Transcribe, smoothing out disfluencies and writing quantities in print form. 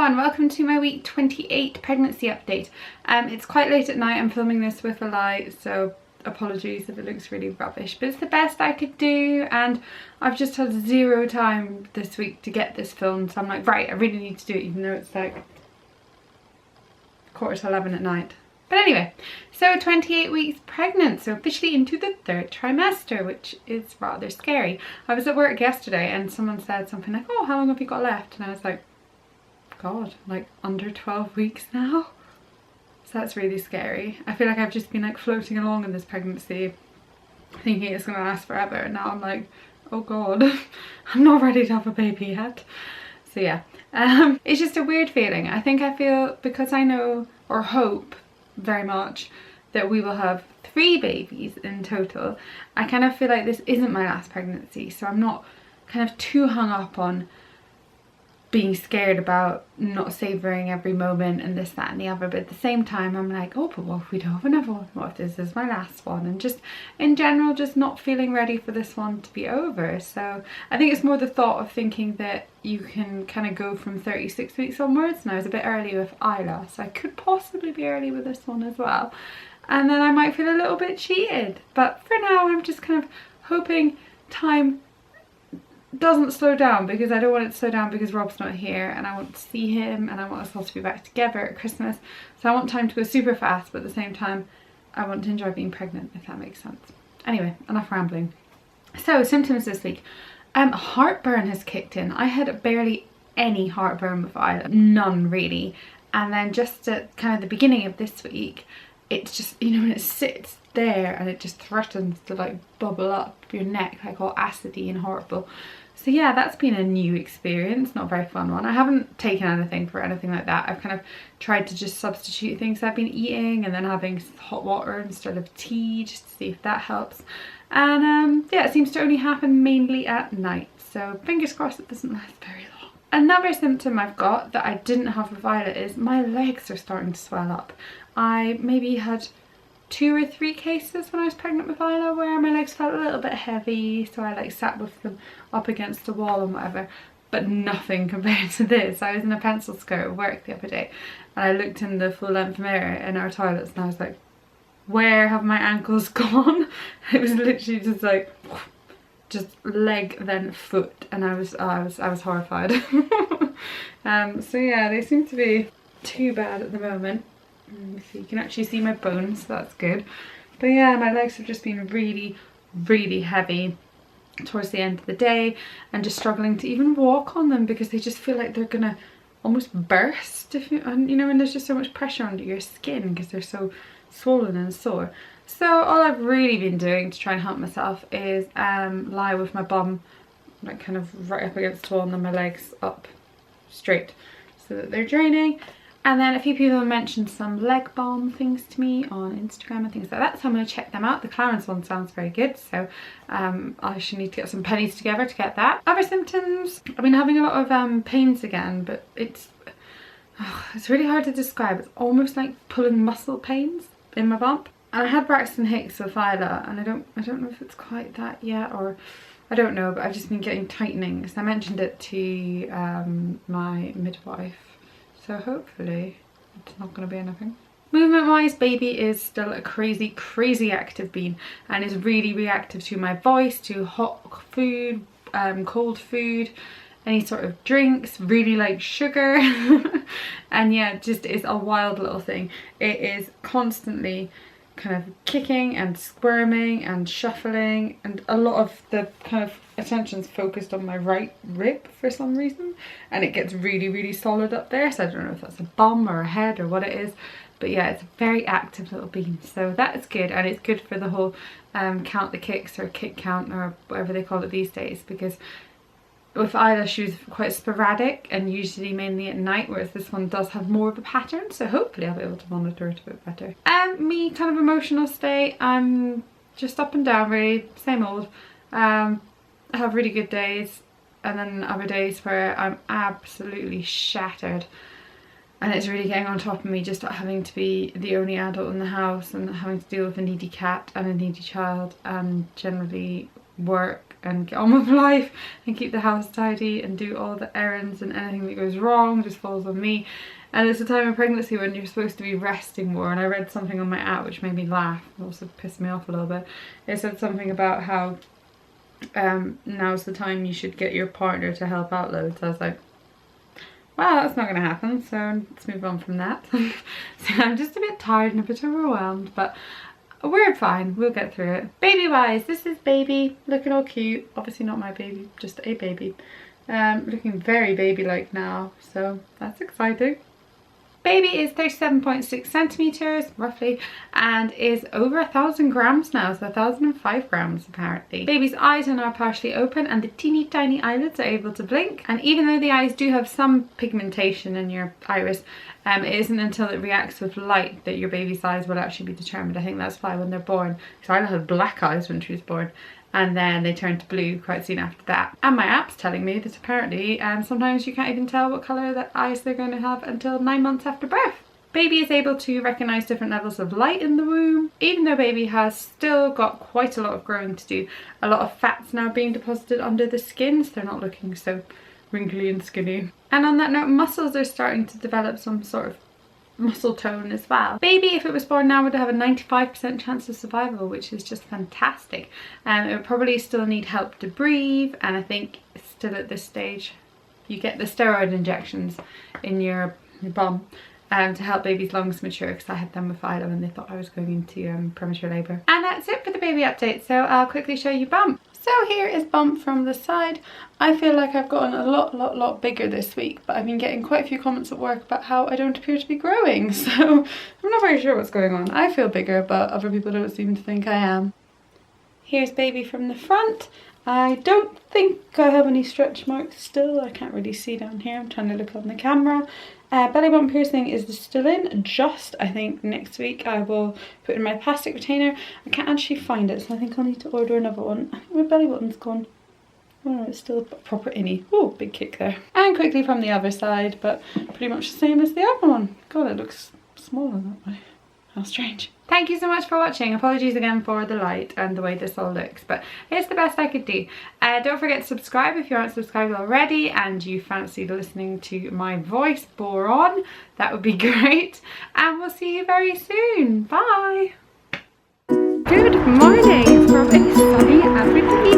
everyone, welcome to my week 28 pregnancy update. It's quite late at night, I'm filming this with a light, so apologies if it looks really rubbish, but it's the best I could do and I've just had zero time this week to get this filmed, so I'm like, right, I really need to do it even though it's like 11:15 at night. But anyway, so 28 weeks pregnant, so officially into the third trimester, which is rather scary. I was at work yesterday and someone said something like, oh, how long have you got left? And I was like, God, like under 12 weeks now? So that's really scary. I feel like I've just been like floating along in this pregnancy thinking it's gonna last forever, and now I'm like, oh God, I'm not ready to have a baby yet. So yeah, it's just a weird feeling. I think I feel, because I know or hope very much that we will have 3 babies in total, I kind of feel like this isn't my last pregnancy, so I'm not kind of too hung up on being scared about not savouring every moment and this, that and the other, but at the same time I'm like, oh, but what if we don't have another one? What if this is my last one? And just in general just not feeling ready for this one to be over. So I think it's more the thought of thinking that you can kind of go from 36 weeks onwards, and I was a bit early with Isla, so I could possibly be early with this one as well, and then I might feel a little bit cheated. But for now I'm just kind of hoping time doesn't slow down, because I don't want it to slow down because Rob's not here and I want to see him and I want us all to be back together at Christmas. So I want time to go super fast, but at the same time I want to enjoy being pregnant, if that makes sense. Anyway, enough rambling. So symptoms this week. Heartburn has kicked in. I had barely any heartburn with Isla, none really. And then just at kind of the beginning of this week, it's just, you know, when it sits there and it just threatens to like bubble up your neck, like all acidy and horrible. So yeah, that's been a new experience, not a very fun one. I haven't taken anything for anything like that. I've kind of tried to just substitute things I've been eating and then having hot water instead of tea just to see if that helps. And yeah, it seems to only happen mainly at night, so fingers crossed it doesn't last very long. Another symptom I've got that I didn't have with Violet is my legs are starting to swell up. I maybe had 2 or 3 cases when I was pregnant with Isla where my legs felt a little bit heavy, so I like sat with them up against the wall and whatever, but nothing compared to this. I was in a pencil skirt at work the other day and I looked in the full length mirror in our toilets and I was like, where have my ankles gone? It was literally just like, just leg then foot, and I was horrified. So yeah, they seem to be too bad at the moment. So you can actually see my bones, so that's good. But yeah, my legs have just been really heavy towards the end of the day, and just struggling to even walk on them because they just feel like they're gonna almost burst, if you know, and there's just so much pressure under your skin because they're so swollen and sore. So all I've really been doing to try and help myself is lie with my bum like kind of right up against the wall and then my legs up straight so that they're draining. And then a few people have mentioned some leg balm things to me on Instagram and things like that, so I'm going to check them out. The Clarence one sounds very good, so I should need to get some pennies together to get that. Other symptoms, I've been having a lot of pains again, but it's really hard to describe. It's almost like pulling muscle pains in my bump. And I had Braxton Hicks with Isla, and I don't know if it's quite that yet, or I don't know, but I've just been getting tightening. So I mentioned it to my midwife. So hopefully it's not going to be anything. Movement wise, baby is still a crazy active bean and is really reactive to my voice, to hot food, cold food, any sort of drinks, really like sugar. And yeah, just is a wild little thing. It is constantly kind of kicking and squirming and shuffling, and a lot of the kind of attention's focused on my right rib for some reason, and it gets really solid up there, so I don't know if that's a bum or a head or what it is, but yeah, it's a very active little bean, so that is good. And it's good for the whole count the kicks or kick count or whatever they call it these days, because with Isla she was quite sporadic and usually mainly at night, whereas this one does have more of a pattern, so hopefully I'll be able to monitor it a bit better. Me kind of emotional state, I'm just up and down really, same old. I have really good days and then other days where I'm absolutely shattered, and it's really getting on top of me just having to be the only adult in the house and having to deal with a needy cat and a needy child and generally work and get on with life and keep the house tidy and do all the errands, and anything that goes wrong just falls on me. And it's a time of pregnancy when you're supposed to be resting more, and I read something on my app which made me laugh and also pissed me off a little bit. It said something about how now's the time you should get your partner to help out loads. I was like, well, that's not going to happen, so let's move on from that. So I'm just a bit tired and a bit overwhelmed, but we're fine, we'll get through it. Baby wise, this is baby, looking all cute. Obviously not my baby, just a baby. Looking very baby-like now, so that's exciting. Baby is 37.6 centimeters roughly and is over 1,000 grams now, so 1,005 grams apparently. Baby's eyes are now partially open and the teeny tiny eyelids are able to blink, and even though the eyes do have some pigmentation in your iris, it isn't until it reacts with light that your baby's eyes will actually be determined. I think that's why when they're born, so I had black eyes when she was born, and then they turn to blue quite soon after that. And my app's telling me that apparently sometimes you can't even tell what colour the eyes they're going to have until 9 months after birth. Baby is able to recognise different levels of light in the womb. Even though baby has still got quite a lot of growing to do, a lot of fat's now being deposited under the skin, so they're not looking so wrinkly and skinny. And on that note, muscles are starting to develop some sort of muscle tone as well. Baby, if it was born now, would have a 95% chance of survival, which is just fantastic. It would probably still need help to breathe, and I think still at this stage you get the steroid injections in your bum to help baby's lungs mature, because I had them with Philo and they thought I was going into premature labour. And that's it for the baby update, so I'll quickly show you Bump. So here is Bump from the side. I feel like I've gotten a lot bigger this week, but I've been getting quite a few comments at work about how I don't appear to be growing, so I'm not very sure what's going on. I feel bigger, but other people don't seem to think I am. Here's baby from the front. I don't think I have any stretch marks still. I can't really see down here. I'm trying to look on the camera. Belly button piercing is still in. Just, I think, next week I will put in my plastic retainer. I can't actually find it, so I think I'll need to order another one. I think my belly button's gone. Oh no, it's still a proper innie. Oh, big kick there. And quickly from the other side, but pretty much the same as the other one. God, it looks smaller that way. How strange. Thank you so much for watching. Apologies again for the light and the way this all looks, but it's the best I could do. Don't forget to subscribe if you aren't subscribed already and you fancied listening to my voice bore on. That would be great. And we'll see you very soon. Bye. Good morning from a sunny Aberdeen.